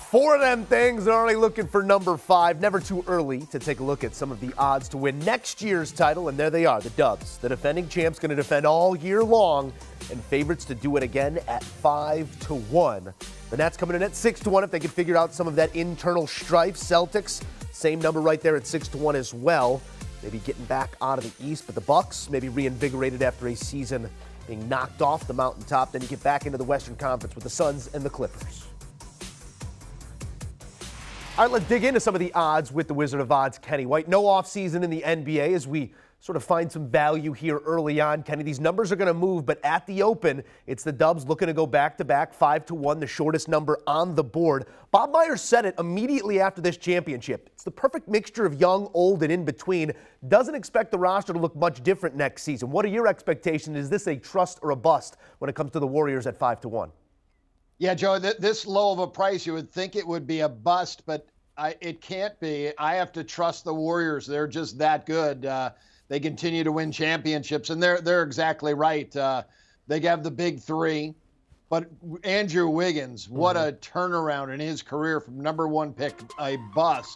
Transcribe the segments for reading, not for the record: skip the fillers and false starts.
Four of them things. They're already looking for number 5. Never too early to take a look at some of the odds to win next year's title. And there they are, the Dubs. The defending champs going to defend all year long, and favorites to do it again at 5-1. The Nats coming in at 6-1 if they can figure out some of that internal strife. Celtics, same number right there at 6-1 as well. Maybe getting back out of the East, but the Bucks maybe reinvigorated after a season being knocked off the mountaintop. Then you get back into the Western Conference with the Suns and the Clippers. All right, let's dig into some of the odds with the Wizard of Odds, Kenny White. No offseason in the NBA as we sort of find some value here early on. Kenny, these numbers are going to move, but at the open, it's the Dubs looking to go back-to-back, 5-1, the shortest number on the board. Bob Myers said it immediately after this championship. It's the perfect mixture of young, old, and in between. Doesn't expect the roster to look much different next season. What are your expectations? Is this a trust or a bust when it comes to the Warriors at 5-1? Yeah, Joe, this low of a price, you would think it would be a bust, but it can't be. I have to trust the Warriors. They're just that good. They continue to win championships, and they're exactly right. They have the big three, but Andrew Wiggins, what a turnaround in his career from number 1 pick, a bust,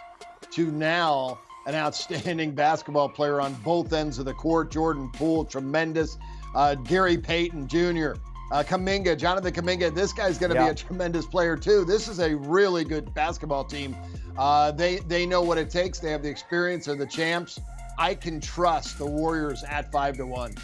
to now an outstanding basketball player on both ends of the court. Jordan Poole, tremendous. Gary Payton Jr., Jonathan Kuminga, this guy's going to be a tremendous player too. This is a really good basketball team. They know what it takes. They have the experience. They're the champs. I can trust the Warriors at 5-1.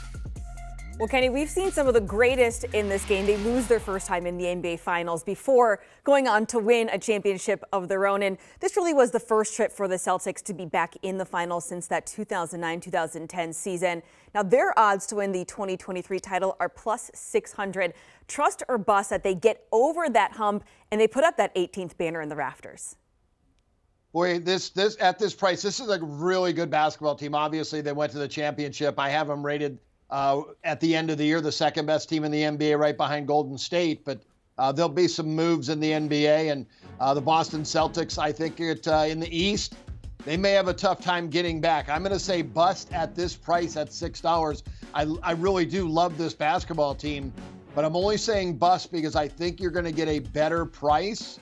Well, Kenny, we've seen some of the greatest in this game. They lose their first time in the NBA Finals before going on to win a championship of their own. And this really was the first trip for the Celtics to be back in the finals since that 2009-2010 season. Now, their odds to win the 2023 title are plus 600. Trust or bust that they get over that hump and they put up that 18th banner in the rafters. Boy, this at this price, this is a really good basketball team. Obviously, they went to the championship. I have them rated at the end of the year, the second best team in the NBA, right behind Golden State. But there'll be some moves in the NBA, and the Boston Celtics, I think in the East, they may have a tough time getting back. I'm going to say bust at this price at $6. I really do love this basketball team, but I'm only saying bust because I think you're going to get a better price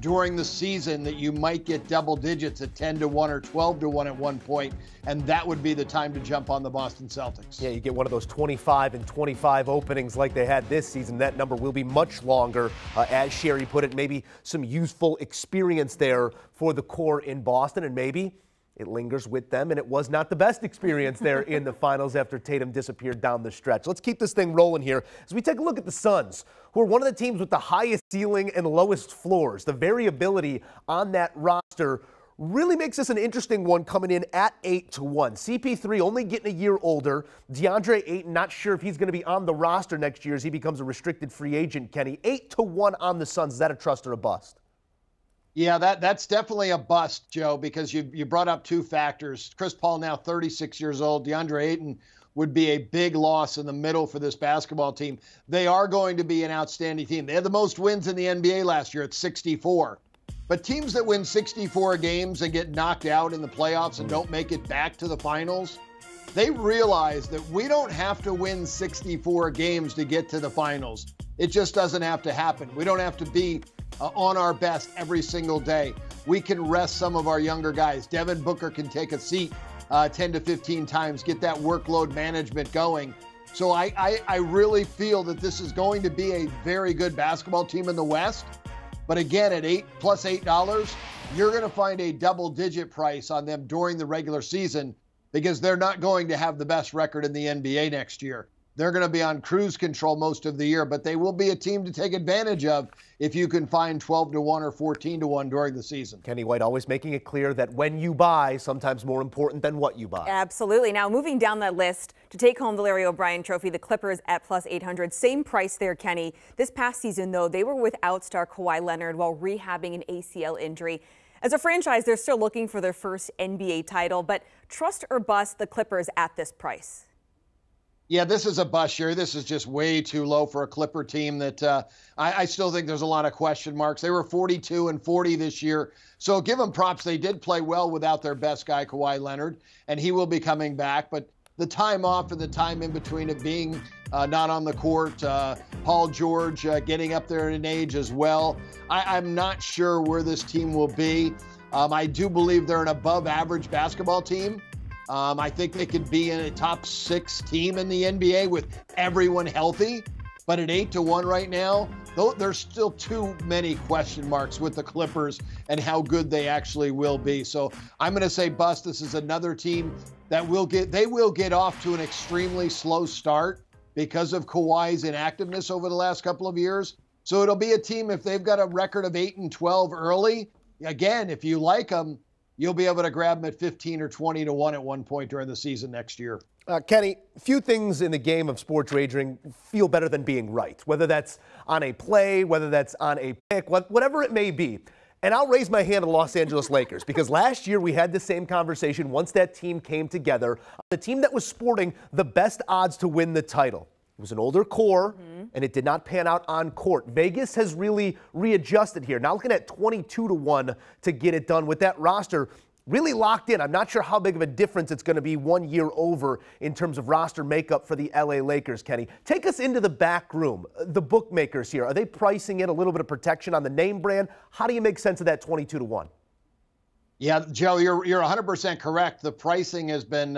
during the season, that you might get double digits at 10-1 or 12-1 at one point, and that would be the time to jump on the Boston Celtics. Yeah, you get one of those 25 and 25 openings like they had this season. That number will be much longer. As Sherry put it, maybe some useful experience there for the core in Boston, and maybe it lingers with them, and it was not the best experience there in the finals after Tatum disappeared down the stretch. Let's keep this thing rolling here as we take a look at the Suns, who are one of the teams with the highest ceiling and lowest floors. The variability on that roster really makes this an interesting one, coming in at 8-1. CP3 only getting a year older. DeAndre Ayton, not sure if he's going to be on the roster next year as he becomes a restricted free agent, Kenny. 8-1 on the Suns. Is that a trust or a bust? Yeah, that's definitely a bust, Joe, because you brought up two factors. Chris Paul now 36 years old. DeAndre Ayton would be a big loss in the middle for this basketball team. They are going to be an outstanding team. They had the most wins in the NBA last year at 64. But teams that win 64 games and get knocked out in the playoffs and don't make it back to the finals, they realize that we don't have to win 64 games to get to the finals. It just doesn't have to happen. We don't have to be on our best every single day. We can rest some of our younger guys. Devin Booker can take a seat 10 to 15 times, get that workload management going. So I really feel that this is going to be a very good basketball team in the West. But again, at $8, you're going to find a double-digit price on them during the regular season because they're not going to have the best record in the NBA next year. They're going to be on cruise control most of the year, but they will be a team to take advantage of if you can find 12-1 or 14-1 during the season. Kenny White always making it clear that when you buy, sometimes more important than what you buy. Absolutely. Now, moving down that list to take home the Larry O'Brien Trophy, the Clippers at plus 800. Same price there, Kenny. This past season, though, they were without star Kawhi Leonard while rehabbing an ACL injury. As a franchise, they're still looking for their first NBA title, but trust or bust the Clippers at this price? Yeah, this is a bust year. This is just way too low for a Clipper team that I still think there's a lot of question marks. They were 42-40 this year. So give them props. They did play well without their best guy, Kawhi Leonard, and he will be coming back. But the time off and the time in between of being not on the court. Paul George getting up there in age as well. I'm not sure where this team will be. I do believe they're an above average basketball team. I think they could be in a top 6 team in the NBA with everyone healthy. But at 8-1 right now, though, there's still too many question marks with the Clippers and how good they actually will be. So I'm going to say bust. This is another team that will get off to an extremely slow start because of Kawhi's inactiveness over the last couple of years. So it'll be a team, if they've got a record of 8-12 early, again, if you like them, you'll be able to grab them at 15 or 20-1 at one point during the season next year. Kenny, few things in the game of sports wagering feel better than being right, whether that's on a play, whether that's on a pick, whatever it may be. And I'll raise my hand to the Los Angeles Lakers because last year we had the same conversation once that team came together. The team that was sporting the best odds to win the title. It was an older core, and it did not pan out on court. Vegas has really readjusted here. Now looking at 22-1 to get it done with that roster really locked in. I'm not sure how big of a difference it's going to be 1 year over in terms of roster makeup for the LA Lakers, Kenny. Take us into the back room. The bookmakers here, are they pricing in a little bit of protection on the name brand? How do you make sense of that 22-1? Yeah, Joe, you're 100% correct. The pricing has been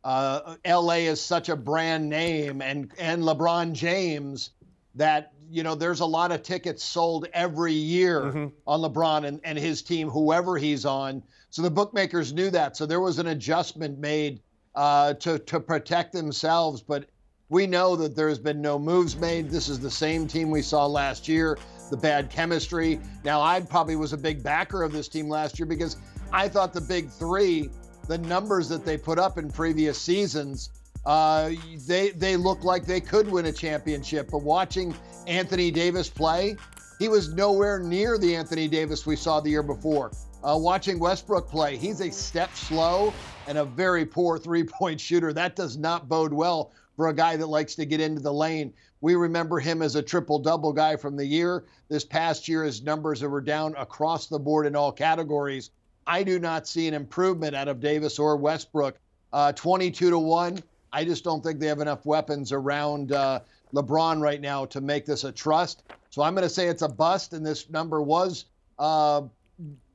LA is such a brand name and LeBron James that, you know, there's a lot of tickets sold every year on LeBron and his team, whoever he's on. So the bookmakers knew that. So there was an adjustment made to protect themselves. But we know that there's been no moves made. This is the same team we saw last year, the bad chemistry. Now, I probably was a big backer of this team last year because I thought the big three, the numbers that they put up in previous seasons, they look like they could win a championship. But watching Anthony Davis play, he was nowhere near the Anthony Davis we saw the year before. Watching Westbrook play, he's a step slow and a very poor three-point shooter. That does not bode well for a guy that likes to get into the lane. We remember him as a triple-double guy from the year. This past year, his numbers were down across the board in all categories. I do not see an improvement out of Davis or Westbrook. 22-1, I just don't think they have enough weapons around LeBron right now to make this a trust. So I'm going to say it's a bust, and this number was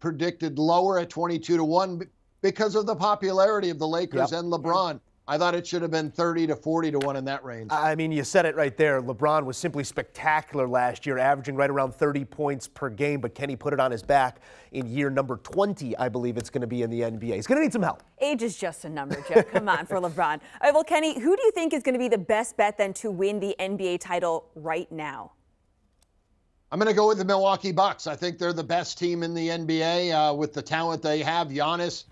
predicted lower at 22-1 because of the popularity of the Lakers and LeBron. I thought it should have been 30 to 40-1 in that range. I mean, you said it right there. LeBron was simply spectacular last year, averaging right around 30 points per game, but Kenny put it on his back in year number 20, I believe it's going to be in the NBA. He's going to need some help. Age is just a number, Joe. Come on, for LeBron. All right, well, Kenny, who do you think is going to be the best bet then to win the NBA title right now? I'm going to go with the Milwaukee Bucks. I think they're the best team in the NBA with the talent they have. Giannis.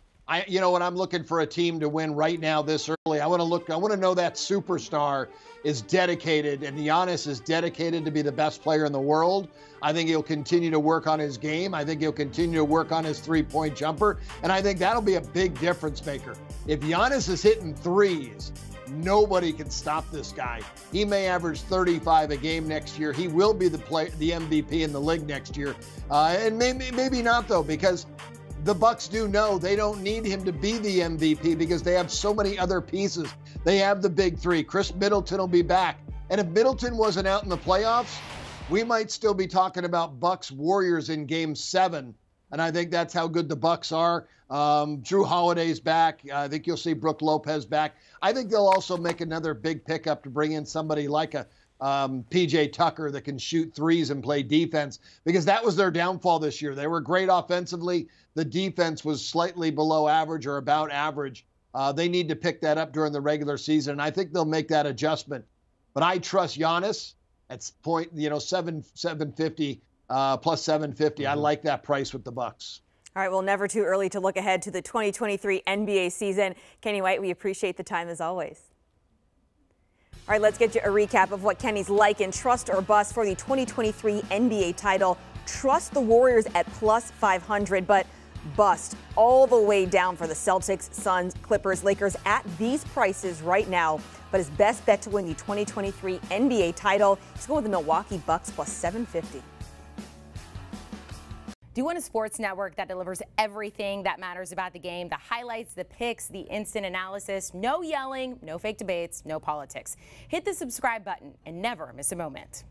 You know what? I'm looking for a team to win right now this early. I want to know that superstar is dedicated, and Giannis is dedicated to be the best player in the world. I think he'll continue to work on his game. I think he'll continue to work on his three-point jumper, and I think that'll be a big difference maker. If Giannis is hitting threes, nobody can stop this guy. He may average 35 a game next year. He will be the MVP in the league next year, and maybe not though, because the Bucks do know they don't need him to be the MVP because they have so many other pieces. They have the big three. Chris Middleton will be back. And if Middleton wasn't out in the playoffs, we might still be talking about Bucks Warriors in Game 7. And I think that's how good the Bucks are. Drew Holiday's back. I think you'll see Brook Lopez back. I think they'll also make another big pickup to bring in somebody like a PJ Tucker that can shoot threes and play defense, because that was their downfall this year. They were great offensively. The defense was slightly below average or about average. They need to pick that up during the regular season, and I think they'll make that adjustment. But I trust Giannis at 750 plus 750. I like that price with the Bucks. All right, well, never too early to look ahead to the 2023 NBA season. Kenny White, we appreciate the time as always. All right, let's get you a recap of what Kenny's like in trust or bust for the 2023 NBA title. Trust the Warriors at plus 500, but bust all the way down for the Celtics, Suns, Clippers, Lakers at these prices right now. But his best bet to win the 2023 NBA title, he's going with the Milwaukee Bucks plus 750. Do you want a sports network that delivers everything that matters about the game? The highlights, the picks, the instant analysis, no yelling, no fake debates, no politics. Hit the subscribe button and never miss a moment.